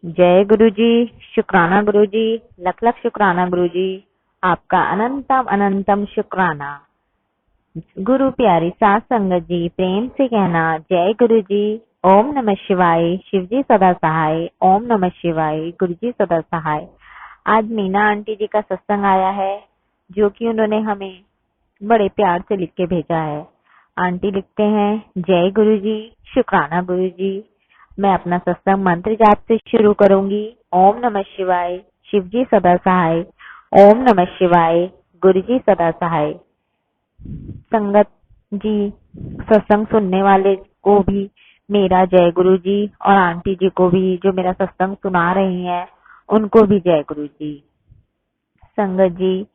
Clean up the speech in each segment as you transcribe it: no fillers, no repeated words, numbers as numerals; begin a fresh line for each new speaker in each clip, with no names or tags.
जय गुरु जी। शुक्राना गुरु जी। लख लख शुक्राना गुरु जी। आपका अनंतम अनंतम शुक्राना। गुरु प्यारी सात संगत जी, प्रेम से कहना जय गुरु जी। ओम नमः शिवाय। शिव जी सदा सहाय। ओम नमः शिवाय। गुरु जी सदा सहाय। आज मीना आंटी जी का सत्संग आया है, जो कि उन्होंने हमें बड़े प्यार से लिख के भेजा है। आंटी लिखते हैं, जय गुरु जी, शुक्राना गुरु जी। मैं अपना सत्संग मंत्र जाप से शुरू करूंगी। ओम नमः शिवाय। शिव जी सदा सहाय। ओम नमः शिवाय। गुरु जी सदा सहाय। संगत जी, सत्संग सुनने वाले को भी मेरा जय गुरु जी, और आंटी जी को भी जो मेरा सत्संग सुना रही हैं उनको भी जय गुरु जी। संगत जी,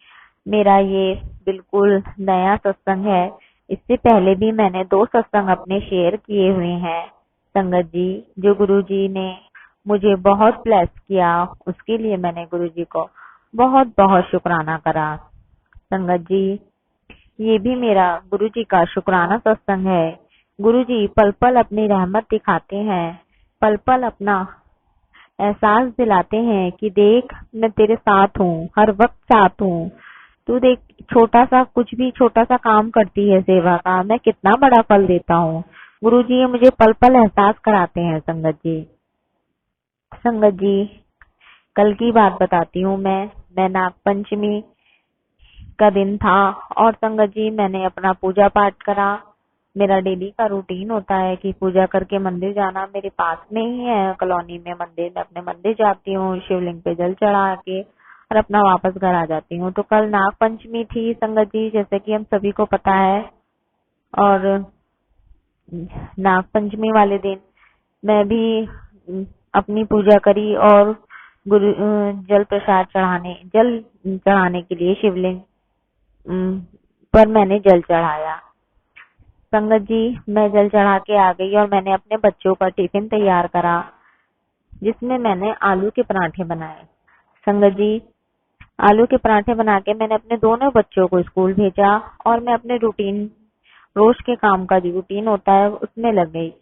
मेरा ये बिल्कुल नया सत्संग है। इससे पहले भी मैंने 2 सत्संग अपने शेयर किए हुए हैं। संगत जी, जो गुरु जी ने मुझे बहुत ब्लेस किया, उसके लिए मैंने गुरु जी को बहुत बहुत शुक्राना करा। संगत जी, ये भी मेरा गुरु जी का शुक्राना सत्संग है। गुरु जी पल पल अपनी रहमत दिखाते हैं, पल पल अपना एहसास दिलाते हैं कि देख, मैं तेरे साथ हूँ, हर वक्त साथ हूँ। तू देख, छोटा सा कुछ भी छोटा सा काम करती है सेवा का, मैं कितना बड़ा फल देता हूँ। गुरु जी ये मुझे पल पल एहसास कराते हैं। संगत जी, संगत जी, कल की बात बताती हूँ। मैं नाग पंचमी का दिन था, और संगत जी मैंने अपना पूजा पाठ करा। मेरा डेली का रूटीन होता है कि पूजा करके मंदिर जाना। मेरे पास में ही है कॉलोनी में मंदिर। मैं अपने मंदिर जाती हूँ, शिवलिंग पे जल चढ़ा के और अपना वापस घर आ जाती हूँ। तो कल नाग पंचमी थी संगत जी, जैसे कि हम सभी को पता है। और नाग पंचमी वाले दिन मैं भी अपनी पूजा करी, और जल चढ़ाने के लिए शिवलिंग पर मैंने जल चढ़ाया। संगत जी, मैं जल चढ़ा के आ गई और मैंने अपने बच्चों का टिफिन तैयार करा, जिसमें मैंने आलू के पराठे बनाए। संगत जी, आलू के पराठे बना के मैंने अपने दोनों बच्चों को स्कूल भेजा, और मैं अपने रूटीन, रोज के काम का जो रूटीन होता है उसमें लग गई।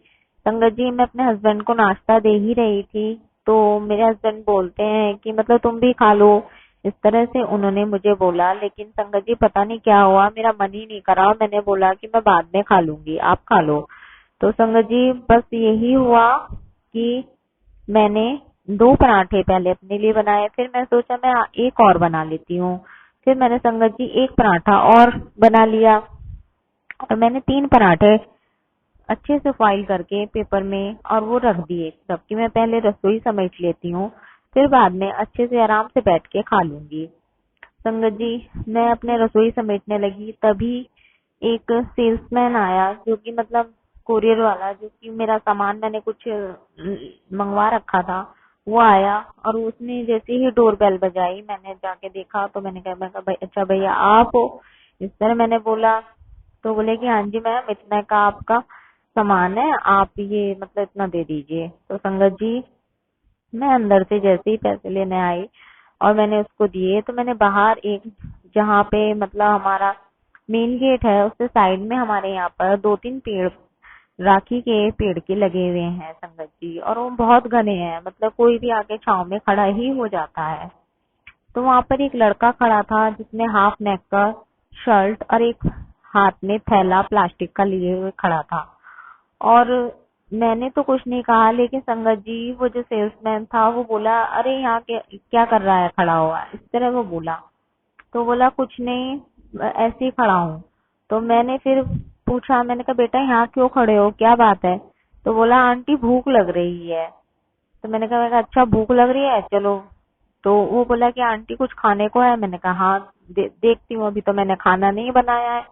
संगत जी, मैं अपने हस्बैंड को नाश्ता दे ही रही थी, तो मेरे हस्बैंड बोलते हैं कि मतलब तुम भी खा लो, इस तरह से उन्होंने मुझे बोला। लेकिन संगत जी पता नहीं क्या हुआ, मेरा मन ही नहीं करा, और मैंने बोला कि मैं बाद में खा लूंगी, आप खा लो। तो संगत जी बस यही हुआ कि मैंने 2 पराठे पहले अपने लिए बनाए, फिर मैं सोचा मैं एक और बना लेती हूँ। फिर मैंने संगत जी एक पराठा और बना लिया, और मैंने 3 पराठे अच्छे से फॉइल करके पेपर में और वो रख दिए, जबकि मैं पहले रसोई समेट लेती हूँ, फिर बाद में अच्छे से आराम से बैठ के खा लूंगी। संगत जी, मैं अपने रसोई समेटने लगी, तभी एक सेल्समैन आया, जो कि मतलब कोरियर वाला, जो कि मेरा सामान मैंने कुछ मंगवा रखा था, वो आया। और उसने जैसे ही डोर बेल बजाई, मैंने जाके देखा, तो मैंने कहा भाई, अच्छा भैया आप हो, इस तरह मैंने बोला। तो बोले कि हाँ जी मैम, इतना का आपका सामान है, आप ये मतलब इतना दे दीजिए। तो संगत जी, मैं अंदर से जैसे ही पैसे लेने आई और मैंने उसको दिए, तो मैंने बाहर एक, जहाँ पे मतलब हमारा मेन गेट है, उससे साइड में हमारे यहाँ पर 2-3 पेड़, राखी के पेड़ के लगे हुए हैं संगत जी, और वो बहुत घने हैं, मतलब कोई भी आके छांव में खड़ा ही हो जाता है। तो वहां पर एक लड़का खड़ा था, जिसने हाफ नेक का शर्ट और एक हाथ में थैला प्लास्टिक का लिए हुए खड़ा था। और मैंने तो कुछ नहीं कहा, लेकिन संगत जी वो जो सेल्समैन था वो बोला, अरे यहाँ क्या क्या कर रहा है खड़ा हुआ, इस तरह वो बोला। तो बोला कुछ नहीं, ऐसे ही खड़ा हूँ। तो मैंने फिर पूछा, मैंने कहा बेटा यहाँ क्यों खड़े हो, क्या बात है? तो बोला आंटी भूख लग रही है। तो मैंने कहा अच्छा भूख लग रही है, चलो। तो वो बोला कि आंटी कुछ खाने को है? मैंने कहा हाँ, देखती हूँ, अभी तो मैंने खाना नहीं बनाया है,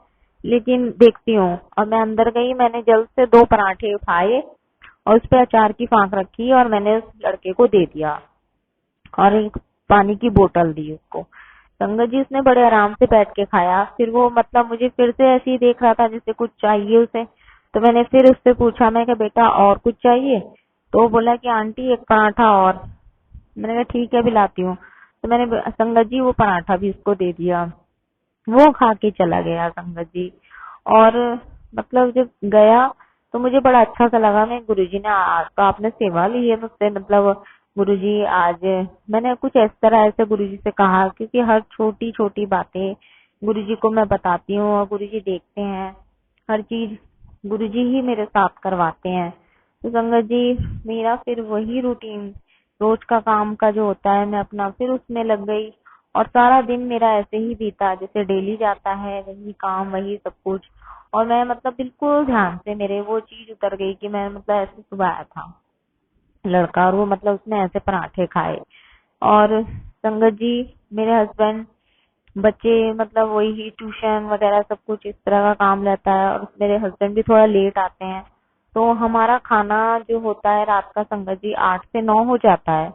लेकिन देखती हूँ। और मैं अंदर गई, मैंने जल्द से 2 पराठे उठाए और उस पे अचार की फांक रखी, और मैंने उस लड़के को दे दिया, और एक पानी की बोतल दी उसको। संगत जी, उसने बड़े आराम से बैठ के खाया। फिर वो मतलब मुझे फिर से ऐसे ही देख रहा था जैसे कुछ चाहिए उसे। तो मैंने फिर उससे पूछा, मैं कहा बेटा और कुछ चाहिए? तो वो बोला कि आंटी एक पराठा और। मैंने कहा ठीक है, अभी लाती हूँ। तो मैंने संगत जी वो पराठा भी उसको दे दिया, वो खा के चला गया संगत जी। और मतलब जब गया तो मुझे बड़ा अच्छा सा लगा। मैं गुरुजी ने आज तो आपने सेवा ली है मुझसे, मतलब गुरुजी आज मैंने कुछ इस तरह ऐसे गुरुजी से कहा, क्योंकि हर छोटी छोटी बातें गुरुजी को मैं बताती हूँ और गुरुजी देखते हैं, हर चीज गुरुजी ही मेरे साथ करवाते हैं। तो संगत जी, मेरा फिर वही रूटीन रोज का काम का जो होता है, मैं अपना फिर उसमें लग गई और सारा दिन मेरा ऐसे ही बीता जैसे डेली जाता है, वही काम वही सब कुछ। और मैं मतलब बिल्कुल ध्यान से मेरे वो चीज उतर गई कि मैं मतलब ऐसे सुबह आया था लड़का और वो मतलब उसने ऐसे पराठे खाए। और संगत जी, मेरे हस्बैंड बच्चे मतलब वही ट्यूशन वगैरह सब कुछ इस तरह का काम रहता है, और मेरे हस्बैंड भी थोड़ा लेट आते हैं, तो हमारा खाना जो होता है रात का संगत जी 8 से 9 हो जाता है।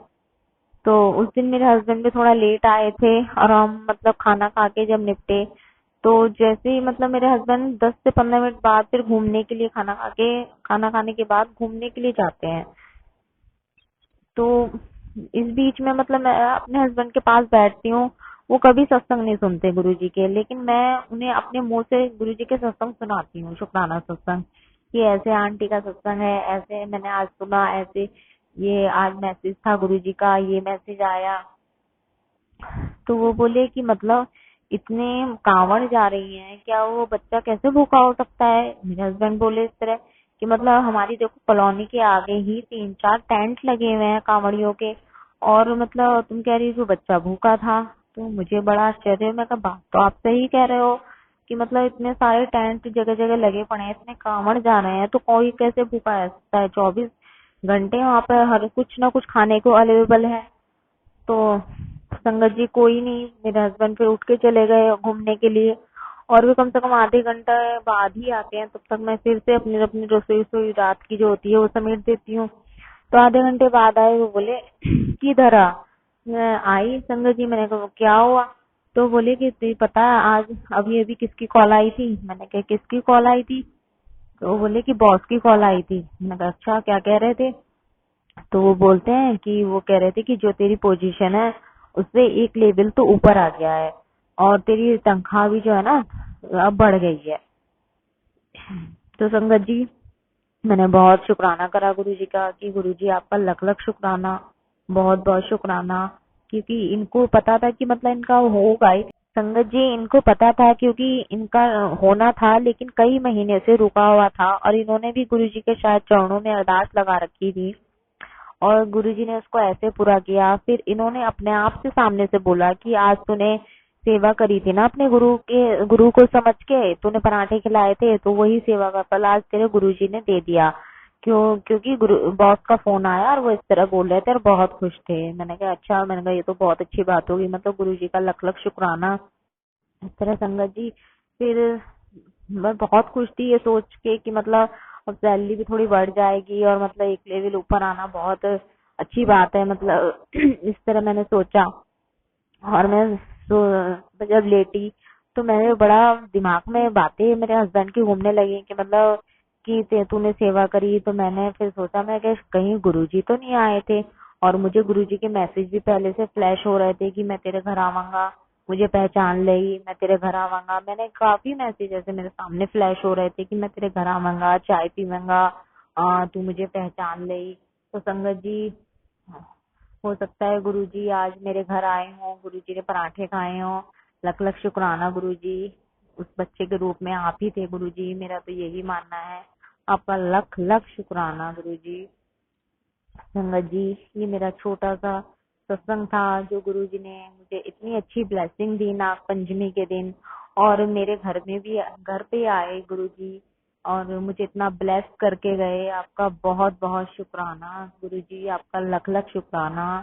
तो उस दिन मेरे हस्बैंड भी थोड़ा लेट आए थे और हम मतलब खाना खा के जब निपटे, तो जैसे ही मतलब मेरे हस्बैंड 10 से 15 मिनट बाद फिर घूमने के लिए खाना खाने के बाद घूमने के लिए जाते हैं। तो इस बीच में मतलब मैं अपने हस्बैंड के पास बैठती हूँ। वो कभी सत्संग नहीं सुनते गुरुजी के, लेकिन मैं उन्हें अपने मुंह से गुरुजी के सत्संग सुनाती हूँ, शुक्राना सत्संग, कि ऐसे आंटी का सत्संग है, ऐसे मैंने आज सुना, ऐसे ये आज मैसेज था गुरुजी का, ये मैसेज आया। तो वो बोले कि मतलब इतने कांवड़ जा रही हैं, क्या वो बच्चा कैसे भूखा हो सकता है। मेरे हस्बैंड बोले इस तरह कि मतलब हमारी देखो कॉलोनी के आगे ही 3-4 टेंट लगे हुए हैं कांवड़ियों के, और मतलब तुम कह रही हो बच्चा भूखा था। तो मुझे बड़ा आश्चर्य हुआ। मैं कहा बात तो आप सही कह रहे हो कि मतलब इतने सारे टेंट जगह जगह लगे पड़े हैं, इतने कांवड़ जा रहे हैं, तो कोई कैसे भूखा रह सकता है। 24 घंटे वहाँ पर हर कुछ ना कुछ खाने को अवेलेबल है। तो संगत जी कोई नहीं, मेरे हस्बैंड फिर उठ के चले गए घूमने के लिए, और भी कम से कम आधे घंटे बाद ही आते हैं। तब तक मैं फिर से अपनी अपनी रसोई रसोई रात की जो होती है वो समेट देती हूँ। तो आधे घंटे बाद आए, वो बोले किधर आ। मैं आई संगत जी, मैंने कहा क्या हुआ। तो बोले कि तुझे पता है आज अभी अभी किसकी कॉल आई थी। मैंने कहा किसकी कॉल आई थी। तो वो बोले कि बॉस की कॉल आई थी। मैंने कहा अच्छा, क्या कह रहे थे। तो वो बोलते हैं कि वो कह रहे थे कि जो तेरी पोजीशन है उससे एक लेवल तो ऊपर आ गया है, और तेरी तनख्वाह भी जो है ना अब बढ़ गई है। तो संगत जी, मैंने बहुत शुक्राना करा गुरुजी का कि गुरुजी आपका लख लख शुक्राना, बहुत बहुत शुक्राना, क्योंकि इनको पता था कि मतलब इनका होगा ही। संगत जी, इनको पता था क्योंकि इनका होना था, लेकिन कई महीने से रुका हुआ था, और इन्होंने भी गुरुजी के शायद चरणों में अरदास लगा रखी थी, और गुरुजी ने उसको ऐसे पूरा किया। फिर इन्होंने अपने आप से सामने से बोला कि आज तूने सेवा करी थी ना अपने गुरु को समझ के, तूने पराठे खिलाए थे, तो वही सेवा का फल आज तेरे गुरुजी ने दे दिया। क्योंकि गुरु बॉस का फोन आया और वो इस तरह बोल रहे थे और बहुत खुश थे। मैंने कहा अच्छा, मैंने कहा ये तो बहुत अच्छी बात होगी, मतलब गुरुजी का लख लख शुक्राना। इस तरह संगत जी, फिर मैं बहुत खुश थी ये सोच के कि मतलब अब सैलरी भी थोड़ी बढ़ जाएगी, और मतलब एक लेवल ऊपर आना बहुत अच्छी बात है, मतलब इस तरह मैंने सोचा। और मैं जब लेटी तो मेरे बड़ा दिमाग में बातें मेरे हस्बैंड की घूमने लगी कि मतलब कि तूने सेवा करी। तो मैंने फिर सोचा मैं कि कहीं गुरुजी तो नहीं आए थे, और मुझे गुरुजी के मैसेज भी पहले से फ्लैश हो रहे थे कि मैं तेरे घर आवांगा, मुझे पहचान लेगी, मैं तेरे घर आवांगा। मैंने काफी मैसेज ऐसे मेरे सामने फ्लैश हो रहे थे कि मैं तेरे घर आवांगा, चाय पीवांगा, तू मुझे पहचान लेगी। तो संगत जी, हो सकता है गुरुजी आज मेरे घर आए हों, गुरुजी ने पराठे खाए हों। लख लख शुक्राना गुरुजी, उस बच्चे के रूप में आप ही थे गुरुजी, मेरा तो यही मानना है। आपका लख लख शुक्राना गुरुजी। संगत जी, ये मेरा छोटा सा सत्संग था जो गुरुजी ने मुझे इतनी अच्छी ब्लेसिंग दी नाग पंचमी के दिन, और मेरे घर में भी घर पे आए गुरुजी और मुझे इतना ब्लेस करके गए। आपका बहुत बहुत शुक्राना गुरुजी, आपका लख लख शुक्राना,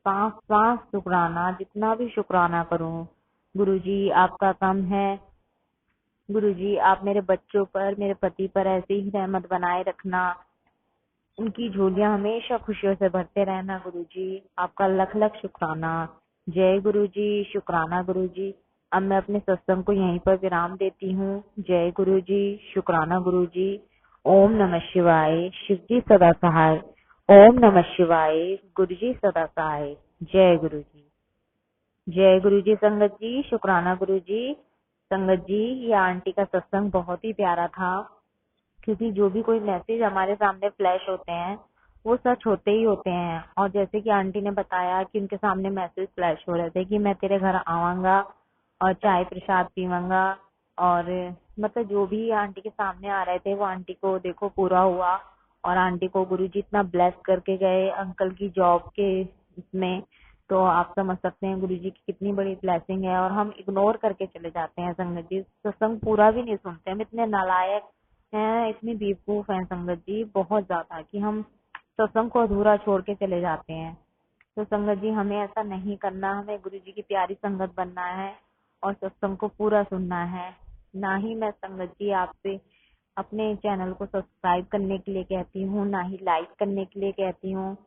सांस सांस शुक्राना, जितना भी शुक्राना करूं गुरुजी आपका कम है। गुरुजी आप मेरे बच्चों पर, मेरे पति पर ऐसे ही रहमत बनाए रखना, उनकी झोलियां हमेशा खुशियों से भरते रहना गुरुजी, आपका लख लख शुक्राना। जय गुरुजी, शुक्राना गुरुजी। अब मैं अपने सत्संग को यहीं पर विराम देती हूँ। जय गुरुजी, शुक्राना गुरुजी। ओम नमः शिवाय, शिव जी सदा सहाय। ओम नमः शिवाय, गुरुजी सदा सहाय। जय गुरुजी। जय गुरुजी। संगत जी, शुक्राना गुरुजी। संगत जी, ये आंटी का सत्संग बहुत ही प्यारा था, क्योंकि जो भी कोई मैसेज हमारे सामने फ्लैश होते हैं वो सच होते ही होते हैं। और जैसे कि आंटी ने बताया कि उनके सामने मैसेज फ्लैश हो रहे थे कि मैं तेरे घर आवांगा और चाय प्रसाद पीवांगा, और मतलब जो भी आंटी के सामने आ रहे थे वो आंटी को देखो पूरा हुआ। और आंटी को गुरुजी इतना ब्लेस करके गए अंकल की जॉब के इसमें। तो आप समझ सकते हैं गुरुजी की कितनी बड़ी ब्लेसिंग है, और हम इग्नोर करके चले जाते हैं संगत जी, सत्संग पूरा भी नहीं सुनते। हम इतने नालायक हैं, इतनी बेवकूफ हैं संगत जी, बहुत ज्यादा, कि हम सत्संग को अधूरा छोड़ के चले जाते हैं। तो संगत जी हमें ऐसा नहीं करना, हमें गुरु जी की प्यारी संगत बनना है और सत्संग को पूरा सुनना है। ना ही मैं संगत जी आपसे अपने चैनल को सब्सक्राइब करने के लिए कहती हूँ, ना ही लाइक करने के लिए कहती हूँ,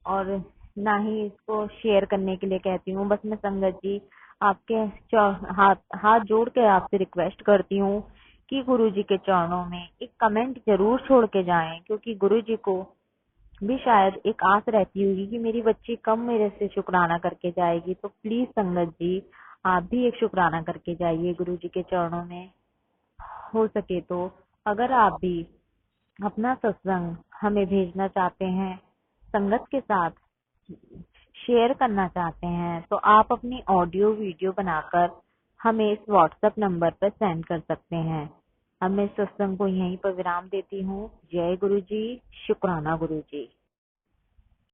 और ना ही इसको शेयर करने के लिए कहती हूँ। बस मैं संगत जी आपके हाथ जोड़ के आपसे रिक्वेस्ट करती हूँ कि गुरु जी के चरणों में एक कमेंट जरूर छोड़ के जाएं, क्योंकि गुरु जी को भी शायद एक आस रहती होगी कि मेरी बच्ची कब मेरे से शुक्राना करके जाएगी। तो प्लीज संगत जी आप भी एक शुक्राना करके जाइए गुरु जी के चरणों में, हो सके तो। अगर आप भी अपना सत्संग हमें भेजना चाहते हैं, संगत के साथ शेयर करना चाहते हैं, तो आप अपनी ऑडियो वीडियो बनाकर हमें इस व्हाट्सएप नंबर पर सेंड कर सकते हैं। अब मैं इस सत्संग को यहीं पर विराम देती हूँ। जय गुरु जी, शुक्राना गुरु जी।